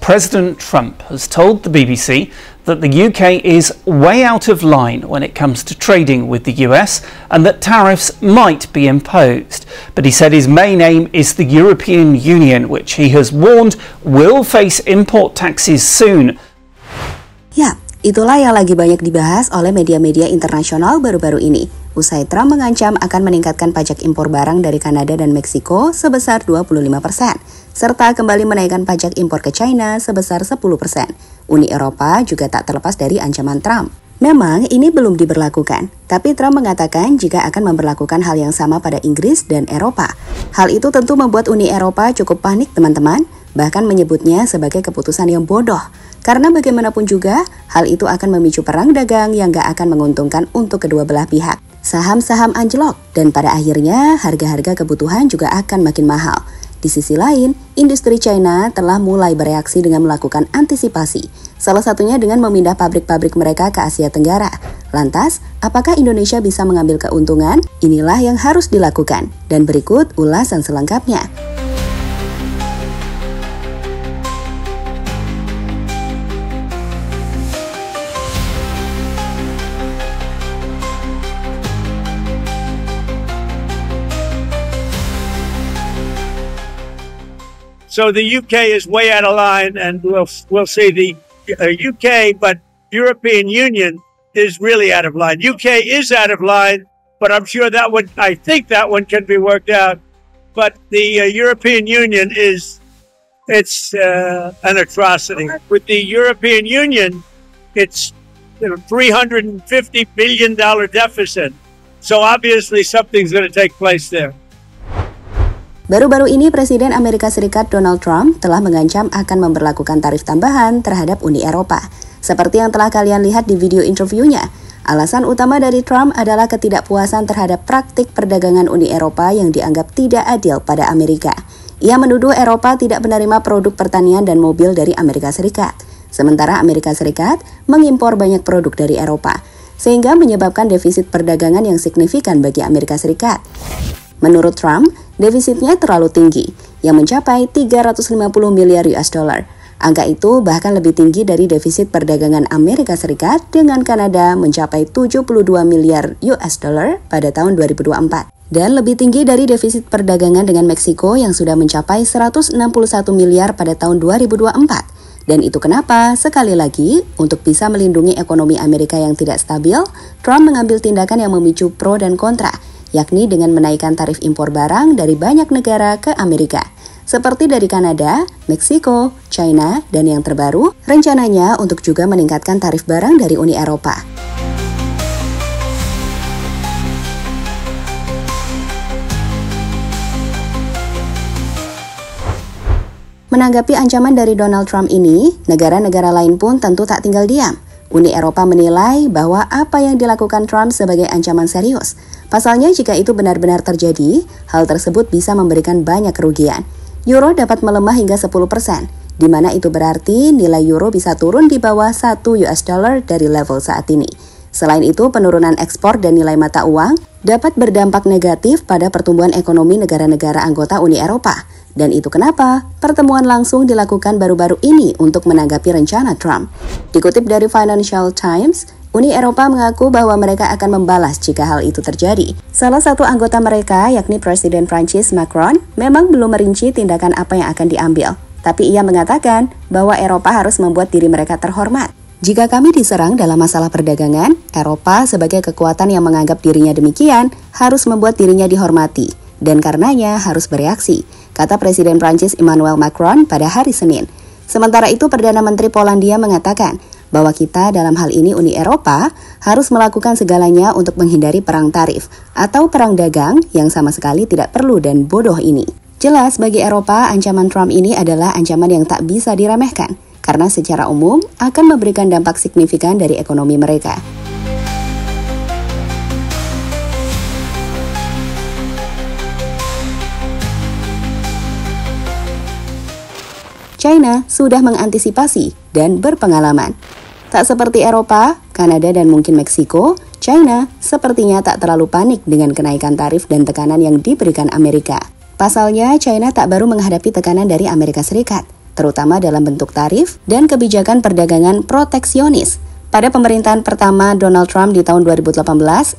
President Trump has told the BBC that the UK is way out of line when it comes to trading with the US and that tariffs might be imposed. But he said his main aim is the European Union, which he has warned will face import taxes soon. Ya, itulah yang lagi banyak dibahas oleh media-media internasional baru-baru ini. Usai Trump mengancam akan meningkatkan pajak impor barang dari Kanada dan Meksiko sebesar 25%, serta kembali menaikkan pajak impor ke China sebesar 10%. Uni Eropa juga tak terlepas dari ancaman Trump. Memang ini belum diberlakukan, tapi Trump mengatakan jika akan memberlakukan hal yang sama pada Inggris dan Eropa. Hal itu tentu membuat Uni Eropa cukup panik, teman-teman, bahkan menyebutnya sebagai keputusan yang bodoh. Karena bagaimanapun juga, hal itu akan memicu perang dagang yang gak akan menguntungkan untuk kedua belah pihak. Saham-saham anjlok, dan pada akhirnya harga-harga kebutuhan juga akan makin mahal. Di sisi lain, industri China telah mulai bereaksi dengan melakukan antisipasi, salah satunya dengan memindah pabrik-pabrik mereka ke Asia Tenggara. Lantas, apakah Indonesia bisa mengambil keuntungan? Inilah yang harus dilakukan, dan berikut ulasan selengkapnya. So the UK is way out of line, and we'll see the UK, but European Union is really out of line. UK is out of line, but I'm sure I think that one can be worked out. But the European Union it's an atrocity. With the European Union, it's $350 billion deficit. So obviously something's going to take place there. Baru-baru ini Presiden Amerika Serikat Donald Trump telah mengancam akan memberlakukan tarif tambahan terhadap Uni Eropa. Seperti yang telah kalian lihat di video interviewnya, alasan utama dari Trump adalah ketidakpuasan terhadap praktik perdagangan Uni Eropa yang dianggap tidak adil pada Amerika. Ia menuduh Eropa tidak menerima produk pertanian dan mobil dari Amerika Serikat. Sementara Amerika Serikat mengimpor banyak produk dari Eropa, sehingga menyebabkan defisit perdagangan yang signifikan bagi Amerika Serikat. Menurut Trump, defisitnya terlalu tinggi, yang mencapai 350 miliar US dollar. Angka itu bahkan lebih tinggi dari defisit perdagangan Amerika Serikat dengan Kanada mencapai 72 miliar US dollar pada tahun 2024. Dan lebih tinggi dari defisit perdagangan dengan Meksiko yang sudah mencapai 161 miliar pada tahun 2024. Dan itu kenapa, sekali lagi, untuk bisa melindungi ekonomi Amerika yang tidak stabil, Trump mengambil tindakan yang memicu pro dan kontra, yakni dengan menaikkan tarif impor barang dari banyak negara ke Amerika, seperti dari Kanada, Meksiko, China, dan yang terbaru, rencananya untuk juga meningkatkan tarif barang dari Uni Eropa. Menanggapi ancaman dari Donald Trump ini, negara-negara lain pun tentu tak tinggal diam. Uni Eropa menilai bahwa apa yang dilakukan Trump sebagai ancaman serius. Pasalnya jika itu benar-benar terjadi, hal tersebut bisa memberikan banyak kerugian. Euro dapat melemah hingga 10%, di mana itu berarti nilai euro bisa turun di bawah 1 US dollar dari level saat ini. Selain itu, penurunan ekspor dan nilai mata uang dapat berdampak negatif pada pertumbuhan ekonomi negara-negara anggota Uni Eropa. Dan itu kenapa pertemuan langsung dilakukan baru-baru ini untuk menanggapi rencana Trump. Dikutip dari Financial Times, Uni Eropa mengaku bahwa mereka akan membalas jika hal itu terjadi. Salah satu anggota mereka, yakni Presiden Prancis Macron, memang belum merinci tindakan apa yang akan diambil. Tapi ia mengatakan bahwa Eropa harus membuat diri mereka terhormat. Jika kami diserang dalam masalah perdagangan, Eropa sebagai kekuatan yang menganggap dirinya demikian harus membuat dirinya dihormati. Dan karenanya harus bereaksi, kata Presiden Prancis Emmanuel Macron pada hari Senin. Sementara itu, Perdana Menteri Polandia mengatakan bahwa kita dalam hal ini Uni Eropa harus melakukan segalanya untuk menghindari perang tarif atau perang dagang yang sama sekali tidak perlu dan bodoh ini. Jelas bagi Eropa, ancaman Trump ini adalah ancaman yang tak bisa diremehkan, karena secara umum akan memberikan dampak signifikan dari ekonomi mereka. China sudah mengantisipasi dan berpengalaman. Tak seperti Eropa, Kanada, dan mungkin Meksiko, China sepertinya tak terlalu panik dengan kenaikan tarif dan tekanan yang diberikan Amerika. Pasalnya, China tak baru menghadapi tekanan dari Amerika Serikat, terutama dalam bentuk tarif dan kebijakan perdagangan proteksionis. Pada pemerintahan pertama Donald Trump di tahun 2018,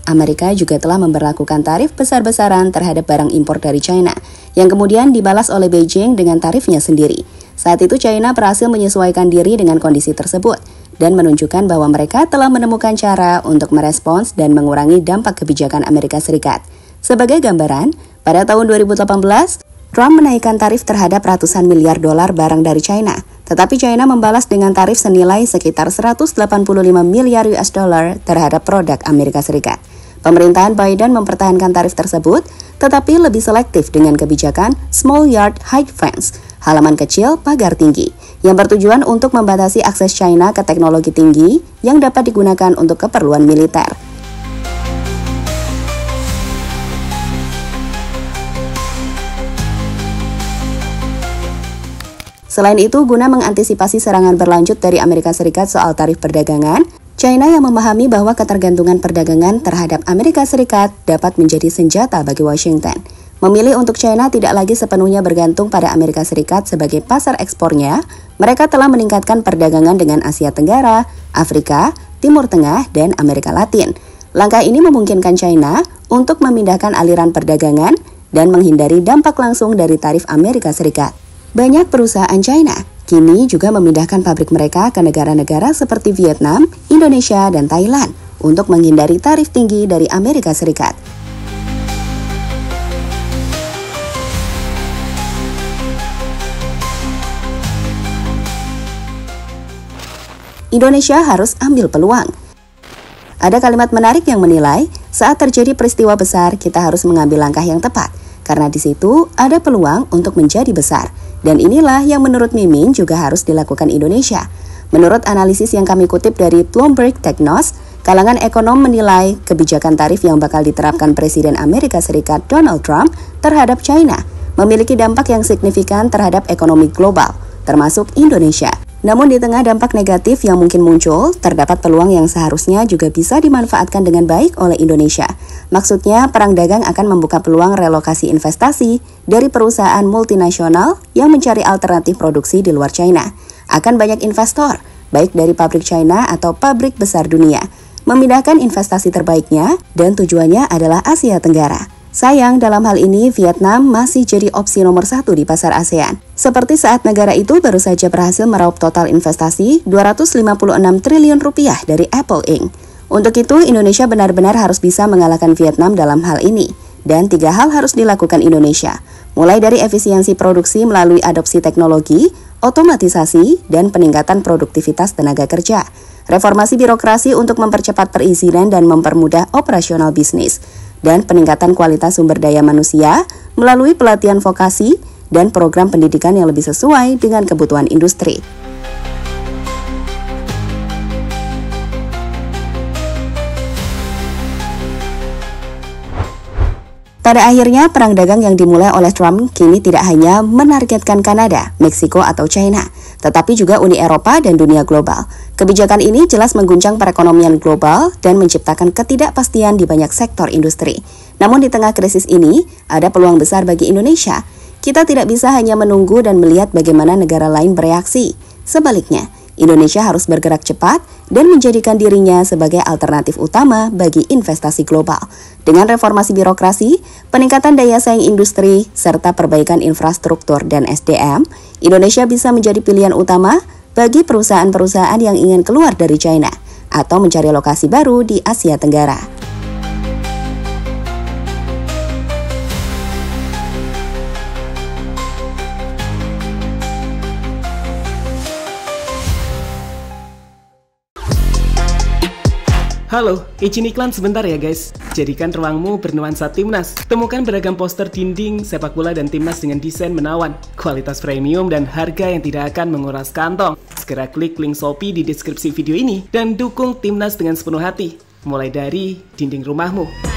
Amerika juga telah memberlakukan tarif besar-besaran terhadap barang impor dari China, yang kemudian dibalas oleh Beijing dengan tarifnya sendiri. Saat itu China berhasil menyesuaikan diri dengan kondisi tersebut dan menunjukkan bahwa mereka telah menemukan cara untuk merespons dan mengurangi dampak kebijakan Amerika Serikat. Sebagai gambaran, pada tahun 2018, Trump menaikkan tarif terhadap ratusan miliar dolar barang dari China, tetapi China membalas dengan tarif senilai sekitar 185 miliar US dollar terhadap produk Amerika Serikat. Pemerintahan Biden mempertahankan tarif tersebut, tetapi lebih selektif dengan kebijakan Small Yard Height Fence, halaman kecil pagar tinggi, yang bertujuan untuk membatasi akses China ke teknologi tinggi yang dapat digunakan untuk keperluan militer. Selain itu, guna mengantisipasi serangan berlanjut dari Amerika Serikat soal tarif perdagangan, China yang memahami bahwa ketergantungan perdagangan terhadap Amerika Serikat dapat menjadi senjata bagi Washington, memilih untuk China tidak lagi sepenuhnya bergantung pada Amerika Serikat sebagai pasar ekspornya. Mereka telah meningkatkan perdagangan dengan Asia Tenggara, Afrika, Timur Tengah, dan Amerika Latin. Langkah ini memungkinkan China untuk memindahkan aliran perdagangan dan menghindari dampak langsung dari tarif Amerika Serikat. Banyak perusahaan China kini juga memindahkan pabrik mereka ke negara-negara seperti Vietnam, Indonesia, dan Thailand untuk menghindari tarif tinggi dari Amerika Serikat. Indonesia harus ambil peluang. Ada kalimat menarik yang menilai, saat terjadi peristiwa besar, kita harus mengambil langkah yang tepat, karena di situ ada peluang untuk menjadi besar. Dan inilah yang menurut Mimin juga harus dilakukan Indonesia. Menurut analisis yang kami kutip dari Bloomberg Technos, kalangan ekonom menilai kebijakan tarif yang bakal diterapkan Presiden Amerika Serikat Donald Trump terhadap China memiliki dampak yang signifikan terhadap ekonomi global, termasuk Indonesia. Namun di tengah dampak negatif yang mungkin muncul, terdapat peluang yang seharusnya juga bisa dimanfaatkan dengan baik oleh Indonesia. Maksudnya, perang dagang akan membuka peluang relokasi investasi dari perusahaan multinasional yang mencari alternatif produksi di luar China. Akan banyak investor, baik dari pabrik China atau pabrik besar dunia, memindahkan investasi terbaiknya dan tujuannya adalah Asia Tenggara. Sayang, dalam hal ini Vietnam masih jadi opsi nomor 1 di pasar ASEAN. Seperti saat negara itu baru saja berhasil meraup total investasi 256 triliun rupiah dari Apple Inc. Untuk itu, Indonesia benar-benar harus bisa mengalahkan Vietnam dalam hal ini. Dan 3 hal harus dilakukan Indonesia, mulai dari efisiensi produksi melalui adopsi teknologi, otomatisasi, dan peningkatan produktivitas tenaga kerja. Reformasi birokrasi untuk mempercepat perizinan dan mempermudah operasional bisnis. Dan peningkatan kualitas sumber daya manusia melalui pelatihan vokasi dan program pendidikan yang lebih sesuai dengan kebutuhan industri. Pada akhirnya, perang dagang yang dimulai oleh Trump kini tidak hanya menargetkan Kanada, Meksiko, atau China, tetapi juga Uni Eropa dan dunia global. Kebijakan ini jelas mengguncang perekonomian global dan menciptakan ketidakpastian di banyak sektor industri. Namun di tengah krisis ini, ada peluang besar bagi Indonesia. Kita tidak bisa hanya menunggu dan melihat bagaimana negara lain bereaksi. Sebaliknya, Indonesia harus bergerak cepat dan menjadikan dirinya sebagai alternatif utama bagi investasi global. Dengan reformasi birokrasi, peningkatan daya saing industri, serta perbaikan infrastruktur dan SDM, Indonesia bisa menjadi pilihan utama bagi perusahaan-perusahaan yang ingin keluar dari China atau mencari lokasi baru di Asia Tenggara. Halo, izin iklan sebentar ya guys. Jadikan ruangmu bernuansa timnas. Temukan beragam poster dinding, sepak bola dan timnas dengan desain menawan, kualitas premium dan harga yang tidak akan menguras kantong. Segera klik link Shopee di deskripsi video ini dan dukung timnas dengan sepenuh hati. Mulai dari dinding rumahmu.